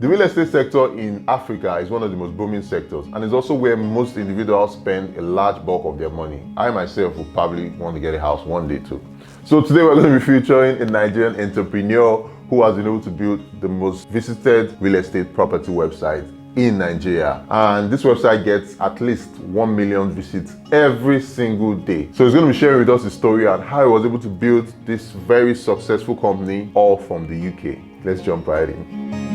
The real estate sector in Africa is one of the most booming sectors, and it's also where most individuals spend a large bulk of their money. I myself would probably want to get a house one day too. So today we're going to be featuring a Nigerian entrepreneur who has been able to build the most visited real estate property website in Nigeria, and this website gets at least 1 million visits every single day. So he's going to be sharing with us his story and how he was able to build this very successful company all from the UK. Let's jump right in.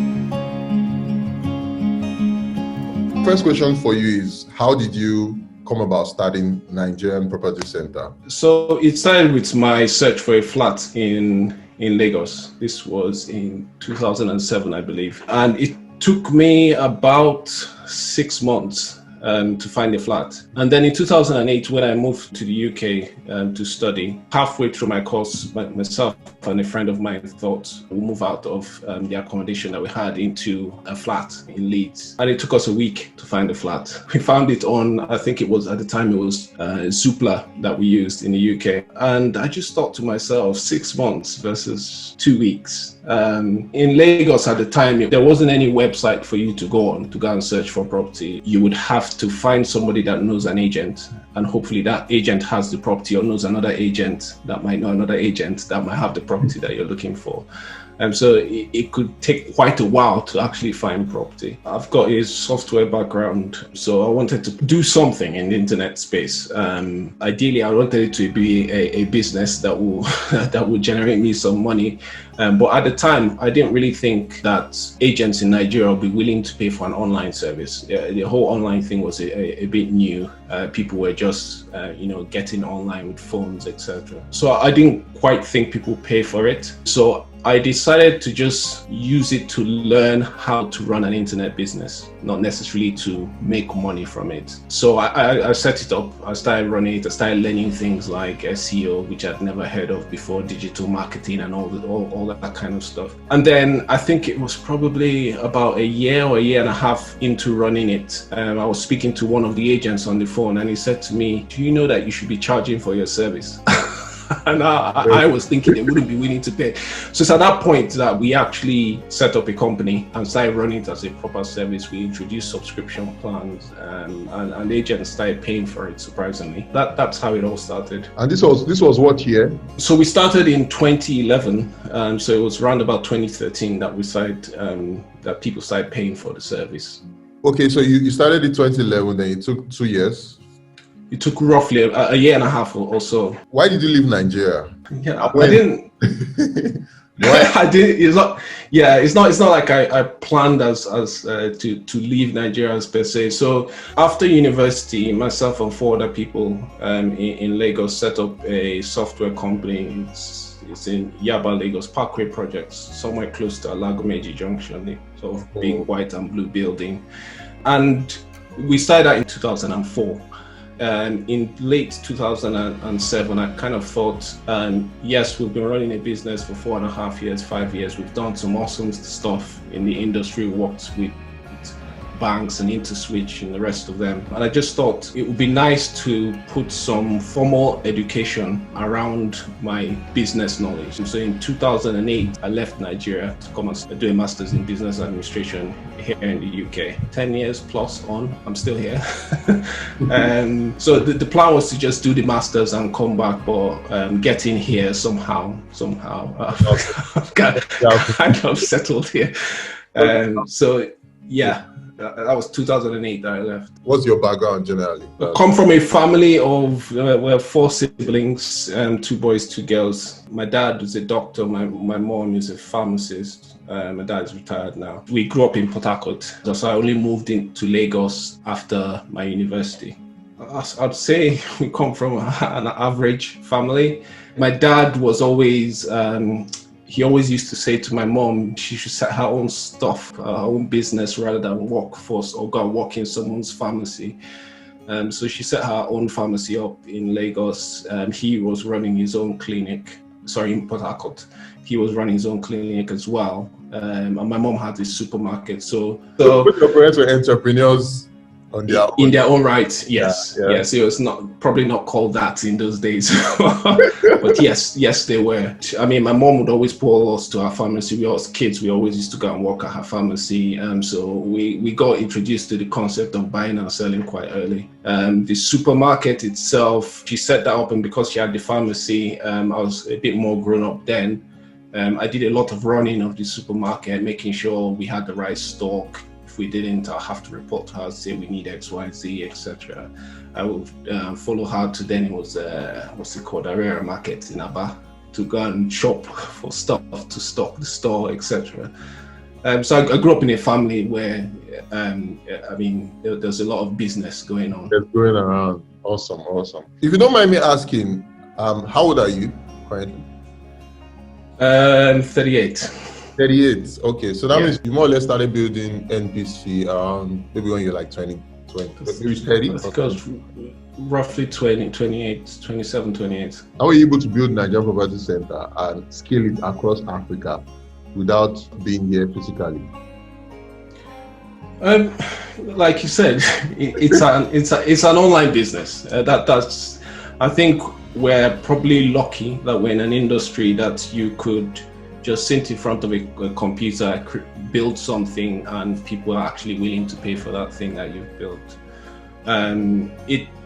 First question for you is, how did you come about starting Nigerian Property Center? So it started with my search for a flat in Lagos. This was in 2007, I believe, and it took me about 6 months to find a flat. And then in 2008, when I moved to the UK to study, halfway through my course, myself and a friend of mine thought we'll move out of the accommodation that we had into a flat in Leeds. And it took us a week to find a flat. We found it on, I think it was, at the time it was Zoopla that we used in the UK. And I just thought to myself, 6 months versus 2 weeks. In Lagos at the time, there wasn't any website for you to go on to go and search for property. You would have to find somebody that knows an agent, and hopefully that agent has the property or knows another agent that might know another agent that might have the property that you're looking for. So it could take quite a while to actually find property. I've got a software background, so I wanted to do something in the internet space. Ideally, I wanted it to be a business that will that will generate me some money. But at the time, I didn't really think that agents in Nigeria would be willing to pay for an online service. The whole online thing was a bit new. People were just, getting online with phones, etc. So I didn't quite think people pay for it. So I decided to just use it to learn how to run an internet business, not necessarily to make money from it. So I set it up, I started running it, I started learning things like SEO, which I'd never heard of before, digital marketing and all that kind of stuff. And then I think it was probably about a year or a year and a half into running it. I was speaking to one of the agents on the phone and he said to me, "Do you know that you should be charging for your service?" And I was thinking they wouldn't be willing to pay. So it's at that point that we actually set up a company and started running it as a proper service. We introduced subscription plans and agents started paying for it, surprisingly. That's how it all started. And this was what year? So we started in 2011. So it was around about 2013 that we started, that people started paying for the service. Okay, so you started in 2011, then it took 2 years. It took roughly a year and a half or so. Why did you leave Nigeria? Yeah, I didn't. I did. It's not. Yeah, it's not like I planned to leave Nigeria per se. So after university, myself and 4 other people in Lagos set up a software company. It's in Yaba, Lagos, Parkway Projects, somewhere close to Alagomeji Junction, sort of big white and blue building. And we started that in 2004. In late 2007, I kind of thought, yes, we've been running a business for 4.5 years, 5 years. We've done some awesome stuff in the industry, worked with banks and InterSwitch and the rest of them. And I just thought it would be nice to put some formal education around my business knowledge. So in 2008, I left Nigeria to come and do a master's in business administration here in the UK. 10 years plus on, I'm still here. So the plan was to just do the master's and come back, but get in here somehow. I've got kind of settled here. So yeah. That was 2008 that I left. What's your background generally? I come from a family of we're 4 siblings, 2 boys, 2 girls. My dad was a doctor. My mom is a pharmacist. My dad is retired now. We grew up in Port Harcourt, so I only moved into Lagos after my university. I'd say we come from an average family. My dad was always he always used to say to my mom, she should set her own stuff, her own business, rather than work for or go work in someone's pharmacy. So she set her own pharmacy up in Lagos. He was running his own clinic, in Port Harcourt. He was running his own clinic as well. And my mom had this supermarket. So your parents were entrepreneurs on their own. In their own right, yes. Yeah. Yes, it was probably not called that in those days. But yes, they were. I mean, my mom would always pull us to our pharmacy. We as kids, we always used to go and work at her pharmacy. So we got introduced to the concept of buying and selling quite early. The supermarket itself, she set that up, and because she had the pharmacy, I was a bit more grown up then. I did a lot of running of the supermarket, making sure we had the right stock. If we didn't, I'll have to report to her, say we need X, Y, Z, etc. I would follow her to, then it was what's it called, Area Market in Aba, to go and shop for stuff to stock the store, etc. So I grew up in a family where I mean there's a lot of business going on. It's going around. Awesome. If you don't mind me asking, how old are you currently? 38. 38. Okay, so that means you more or less started building NPC around maybe when you're like 20, maybe 30? Because roughly 20, 28, 27, 28. How were you able to build Nigerian Property Center and scale it across Africa without being here physically? Like you said, it's an online business. That's I think we're probably lucky that we're in an industry that you could just sit in front of a computer, build something, and people are actually willing to pay for that thing that you've built.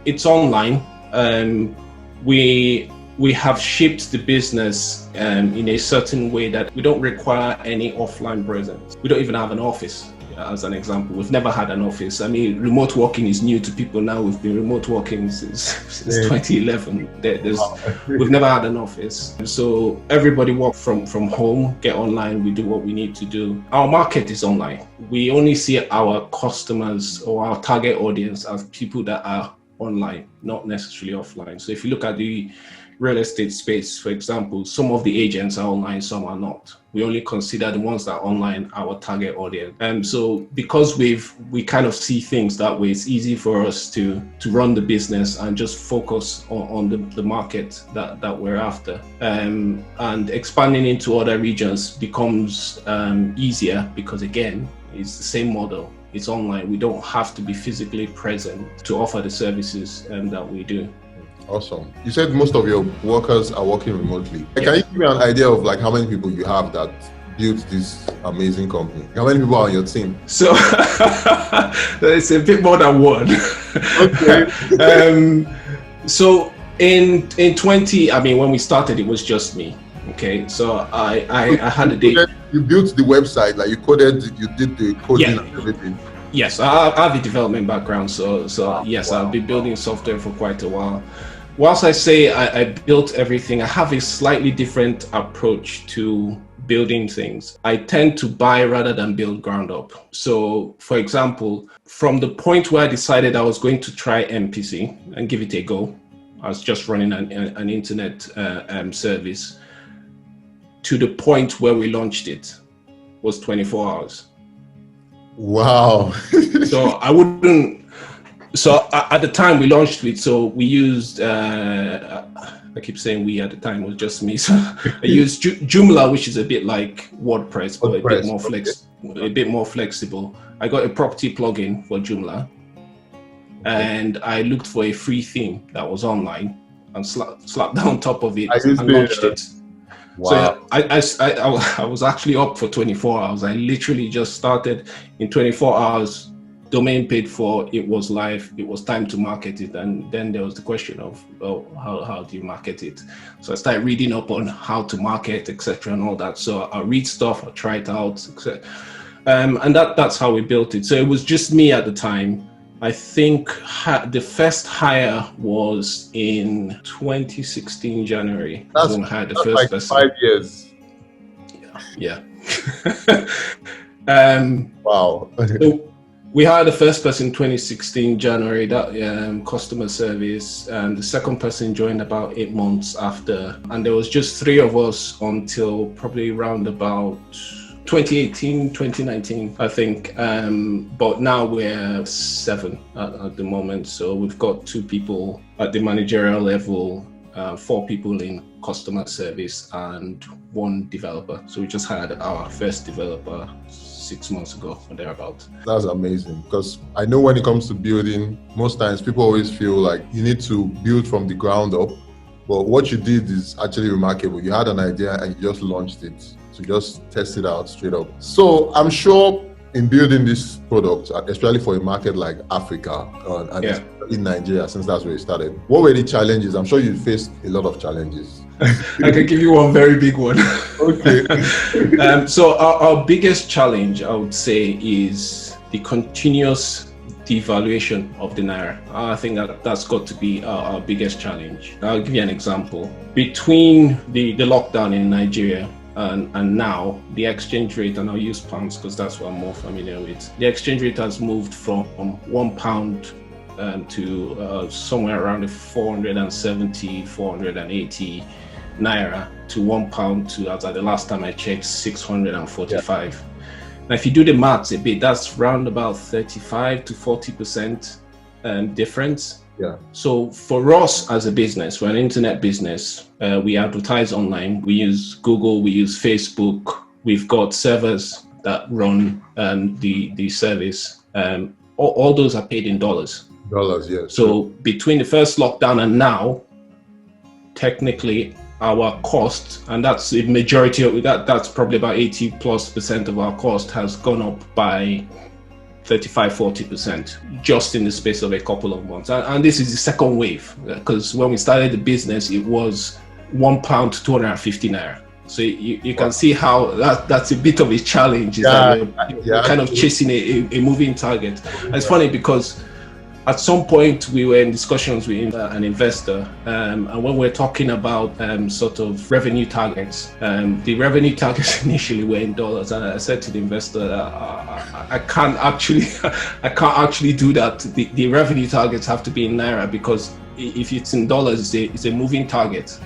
It's online. We have shaped the business in a certain way that we don't require any offline presence. We don't even have an office, as an example. We've never had an office. I mean, remote working is new to people now. We've been remote working since 2011. We've never had an office. So everybody work from home, get online, we do what we need to do. Our market is online. We only see our customers or our target audience as people that are online, not necessarily offline. So if you look at the real estate space, for example, some of the agents are online, some are not. We only consider the ones that are online our target audience. And so because we kind of see things that way, it's easy for us to run the business and just focus on the market that we're after. And expanding into other regions becomes easier because, again, it's the same model. It's online. We don't have to be physically present to offer the services that we do. Awesome. You said most of your workers are working remotely. Can you give me an idea of like how many people you have that built this amazing company? How many people are on your team? So it's a bit more than one. Okay. So in 20, I mean, when we started, it was just me. Okay, so I had a day. You built the website, like you coded, you did the coding and everything. Yes, I have a development background, so yes, I've been building software for quite a while. Whilst I say I built everything, I have a slightly different approach to building things. I tend to buy rather than build ground up. So, for example, from the point where I decided I was going to try MPC and give it a go, I was just running an internet service, to the point where we launched it was 24 hours. Wow. So I wouldn't. So at the time we launched it, so we used. I keep saying we, at the time it was just me. So I used Joomla, which is a bit like WordPress, but a bit more flexible. I got a property plugin for Joomla, and I looked for a free theme that was online and slapped down on top of it and launched it. Wow. So I was actually up for 24 hours. I literally just started in 24 hours, domain paid for, it was live, it was time to market it. And then there was the question of, how do you market it? So I started reading up on how to market, etc. and all that. So I read stuff, I try it out, etc. And that's how we built it. So it was just me at the time. I think the first hire was in 2016 January. That's when I hired the first like person. 5 years. Yeah. Wow. So we hired the first person in 2016 January. That customer service. The second person joined about 8 months after, and there was just 3 of us until probably around about 2018, 2019, I think. But now we're 7 at the moment. So we've got 2 people at the managerial level, 4 people in customer service, and 1 developer. So we just had our first developer 6 months ago or thereabout. That's amazing, because I know when it comes to building, most times people always feel like you need to build from the ground up. But what you did is actually remarkable. You had an idea and you just launched it. So just test it out straight up. So I'm sure in building this product, especially for a market like Africa and especially Nigeria, since that's where it started, what were the challenges? I'm sure you faced a lot of challenges. I can give you one very big one. Okay. So our biggest challenge, I would say, is the continuous devaluation of the naira. I think that's got to be our biggest challenge. I'll give you an example. Between the lockdown in Nigeria and now, the exchange rate, and I'll use pounds because that's what I'm more familiar with, the exchange rate has moved from £1 to somewhere around the 470, 480 naira to £1 to, as at the last time I checked, 645. Yeah. Now, if you do the maths a bit, that's round about 35 to 40% difference. Yeah. So for us as a business, we're an internet business. We advertise online. We use Google. We use Facebook. We've got servers that run the service. All those are paid in dollars. Dollars, yes. So between the first lockdown and now, technically, our cost, and that's the majority of that's probably about 80+% of our cost, has gone up by 35-40% just in the space of a couple of months. And this is the second wave, because when we started the business, it was £1 to 250 naira. So you can see how that's a bit of a challenge. We're kind of chasing a moving target. And it's funny because at some point we were in discussions with an investor, and when we're talking about sort of revenue targets, the revenue targets initially were in dollars, and I said to the investor that I can't actually do that. The revenue targets have to be in naira, because if it's in dollars, it's a moving target.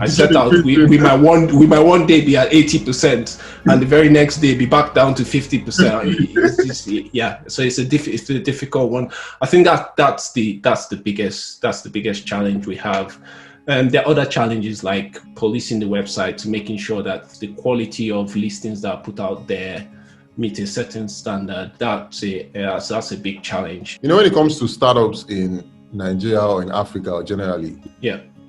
I set out we might one day be at 80%, and the very next day be back down to 50%. So it's a difficult one. I think that's the biggest challenge we have. There are other challenges like policing the website, to making sure that the quality of listings that are put out there meet a certain standard. That's a big challenge. You know, when it comes to startups in Nigeria or in Africa or generally,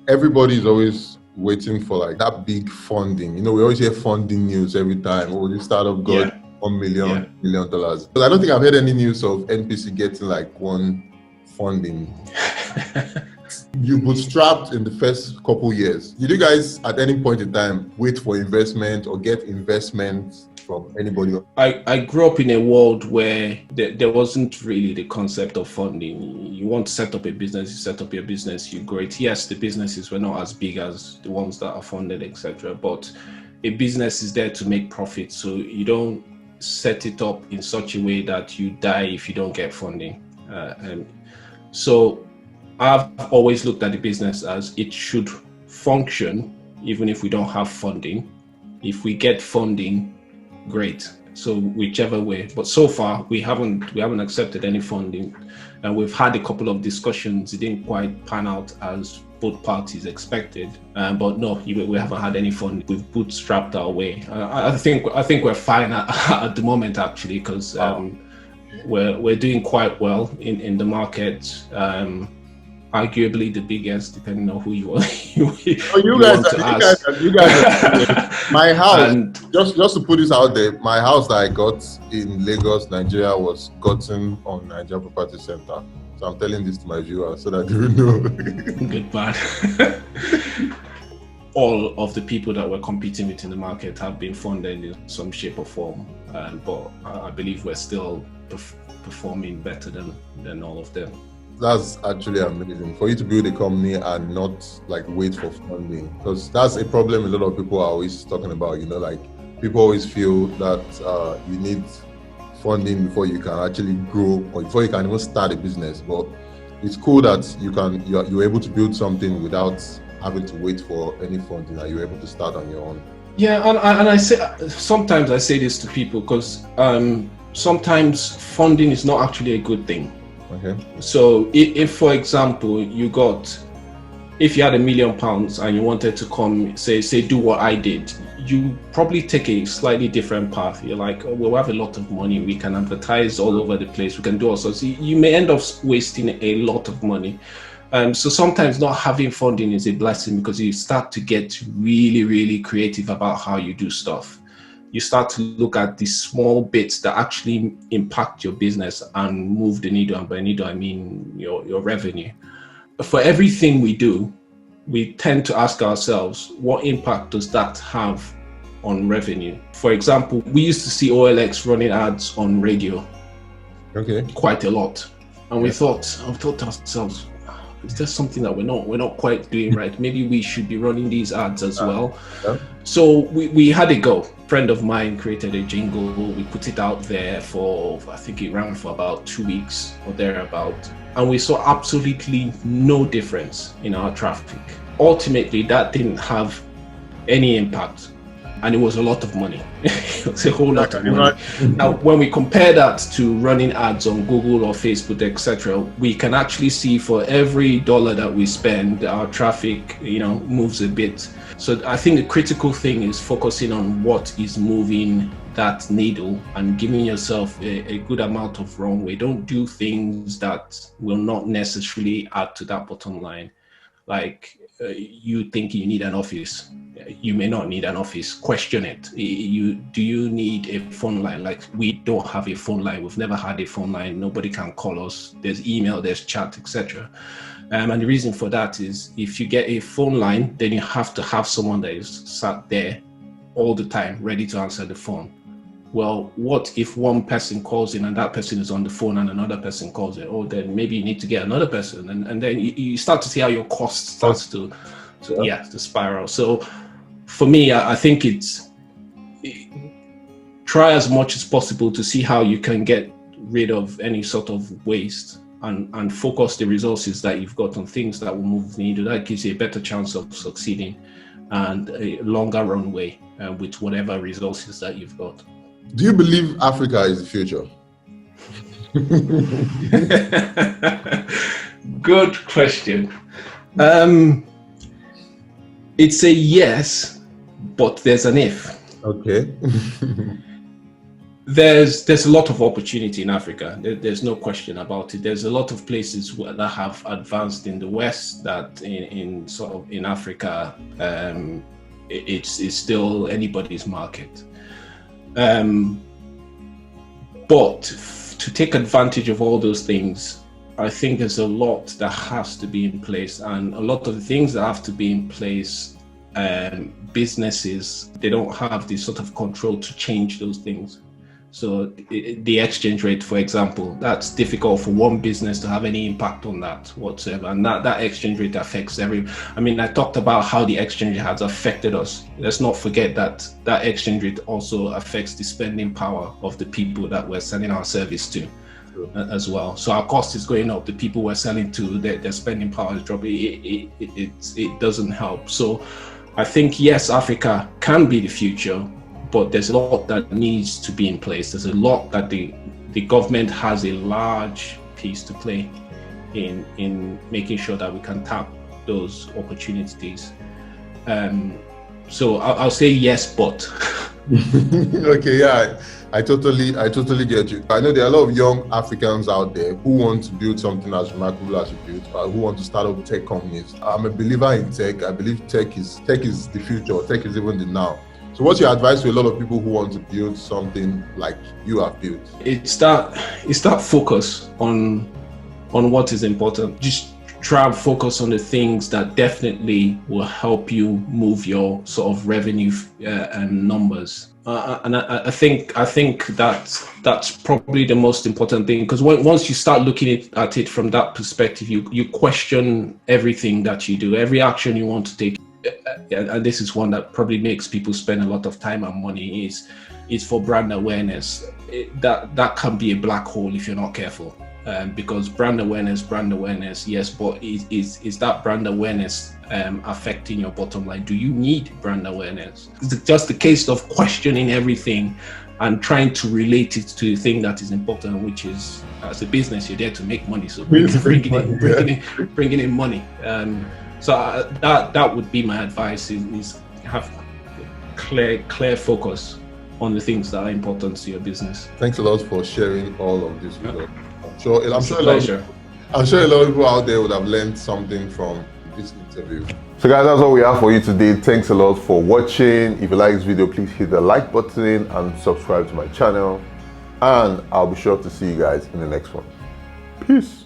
everybody is always waiting for like that big funding. You know, we always hear funding news every time. Oh, this startup got $1 million. But I don't think I've heard any news of NPC getting like one funding. You bootstrapped in the first couple years. Did you guys at any point in time wait for investment or get investment from anybody? I grew up in a world where there wasn't really the concept of funding. You want to set up a business, you set up your business, you grow it. Yes, the businesses were not as big as the ones that are funded, etc. But a business is there to make profit, so you don't set it up in such a way that you die if you don't get funding. And so I've always looked at the business as it should function even if we don't have funding. If we get funding, great. So whichever way. But so far we haven't accepted any funding, and we've had a couple of discussions. It didn't quite pan out as both parties expected. But no, we haven't had any funding. We've bootstrapped our way. I think we're fine at the moment, actually, because we're doing quite well in the market. Arguably the biggest, depending on who you want. You guys my house, and just to put this out there, my house that I got in Lagos, Nigeria, was gotten on Nigeria Property Center. So I'm telling this to my viewers so that they will know. Good man. All of the people that we're competing with in the market have been funded in some shape or form, but I believe we're still performing better than all of them. That's actually amazing for you to build a company and not like wait for funding, because that's a problem a lot of people are always talking about. You know, like people always feel that you need funding before you can actually grow or before you can even start a business. But it's cool that you're able to build something without having to wait for any funding, and you're able to start on your own. Yeah, and I say sometimes I say this to people because sometimes funding is not actually a good thing. Okay. So if for example, you got if you had £1,000,000 and you wanted to come, say do what I did, you probably take a slightly different path. You're like, oh, well, we have a lot of money, we can advertise all over the place, we can do all sorts. You may end up wasting a lot of money. So sometimes not having funding is a blessing, because you start to get really, really creative about how you do stuff. You start to look at the small bits that actually impact your business and move the needle. And by needle, I mean your revenue. For everything we do, we tend to ask ourselves, what impact does that have on revenue? For example, we used to see OLX running ads on radio, quite a lot. And we thought to ourselves, is there something that we're not quite doing right? Maybe we should be running these ads as well. Yeah. So we had a go. A friend of mine created a jingle. We put it out there for, I think it ran for about 2 weeks or thereabout. And we saw absolutely no difference in our traffic. Ultimately, that didn't have any impact. And it was a lot of money. It was a whole lot of money. Now, when we compare that to running ads on Google or Facebook, etc., we can actually see for every dollar that we spend, our traffic, moves a bit. So I think the critical thing is focusing on what is moving that needle and giving yourself a good amount of runway. Don't do things that will not necessarily add to that bottom line. Like you think you need an office. You may not need an office. Question it. Do you need a phone line? Like, we don't have a phone line. We've never had a phone line. Nobody can call us. There's email, there's chat, etc. And the reason for that is, if you get a phone line, then you have to have someone that is sat there all the time, ready to answer the phone. Well, what if one person calls in and that person is on the phone and another person calls in? Oh, then maybe you need to get another person. And then you start to see how your cost starts to spiral. So for me, I think try as much as possible to see how you can get rid of any sort of waste and focus the resources that you've got on things that will move the needle. That gives you a better chance of succeeding and a longer runway with whatever resources that you've got. Do you believe Africa is the future? Good question. It's a yes, but there's an if. Okay. There's a lot of opportunity in Africa. There's no question about it. There's a lot of places that have advanced in the West that in Africa, it's still anybody's market. But to take advantage of all those things, I think there's a lot that has to be in place, and a lot of the things that have to be in place, businesses, they don't have the sort of control to change those things. So the exchange rate, for example, that's difficult for one business to have any impact on that whatsoever. And that exchange rate affects I talked about how the exchange rate has affected us. Let's not forget that exchange rate also affects the spending power of the people that we're selling our service to as well. So our cost is going up. The people we're selling to, their spending power is dropping. It doesn't help. So I think, yes, Africa can be the future, but there's a lot that needs to be in place. There's a lot that the government has a large piece to play in making sure that we can tap those opportunities. So I'll say yes, but. Okay, yeah, I totally get you. I know there are a lot of young Africans out there who want to build something as remarkable as you built, who want to start up tech companies. I'm a believer in tech. I believe tech is the future. Tech is even the now. So what's your advice to a lot of people who want to build something like you have built? It's that focus on what is important. Just try and focus on the things that definitely will help you move your sort of revenue and numbers. And I think that's probably the most important thing, because once you start looking at it from that perspective, you question everything that you do, every action you want to take. And this is one that probably makes people spend a lot of time and money, is for brand awareness. That can be a black hole if you're not careful, because brand awareness, yes, but is that brand awareness affecting your bottom line? Do you need brand awareness? It's just a case of questioning everything and trying to relate it to the thing that is important, which is, as a business, you're there to make money, so bringing in money. So that would be my advice: is have clear focus on the things that are important to your business. Thanks a lot for sharing all of this with us. It's a pleasure. I'm sure a lot of people out there would have learned something from this interview. So guys, that's all we have for you today. Thanks a lot for watching. If you like this video, please hit the like button and subscribe to my channel. And I'll be sure to see you guys in the next one. Peace.